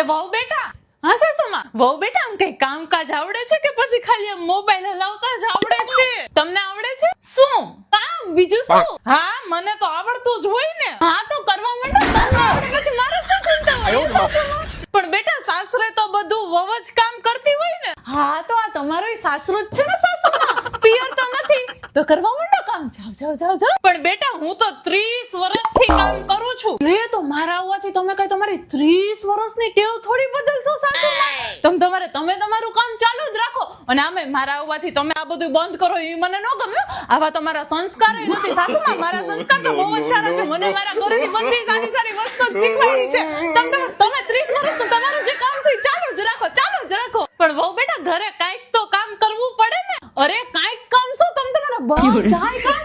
એ વહુ બેટા, હા સાસુમાં, વહુ બેટા આમ કઈ કામકાજ આવડે છે કે પછી ખાલી આમ મોબાઈલ હલાવતા જ આવડે છે? તમને આવડે છે? શું કામ બીજું શું? હા મને તો આવડતું જ હોય ને. હા તો કરવા માંડો, તમને આવડે પછી મારે શું ચિંતા હોય? પણ બેટા સાસરે તો બધું વહુ જ કામ કરતી હોય ને. હા તો આ તમારો સાસરો જ છે ને સાસુમાં, પિયર તો નથી. તો કરવા માંડો કામ, જાઓ જાઓ જાઓ જાઓ. પણ બેટા હું તો 30 વર્ષથી કામ કરું છું. લે તો મારા આવવાથી તમે કઈ તમારી 30 વર્ષની ટેવ થોડી બદલશો સાસુમાં. તમે તમારું કામ ચાલુ જ રાખો. અને આમે મારા આવવાથી તમે આ બધું બંધ કરો એ મને ન ગમે. આવા તમારા સંસ્કાર નથી સાસુમાં. મારા સંસ્કાર તો બહુ જ સારા છે. મને મારા ઘરેથી બધી સારી સારી વસ્તુ શીખવાડી છે. તમે 30 વર્ષ તો તમારું જે કામ છે ચાલુ જ રાખો, ચાલુ જ રાખો. પણ વહુ બેટા ઘરે કાંઈક તો કામ કરવું પડે ને. અરે કાંઈક કામ શું, તમે તમારા બધાય કામ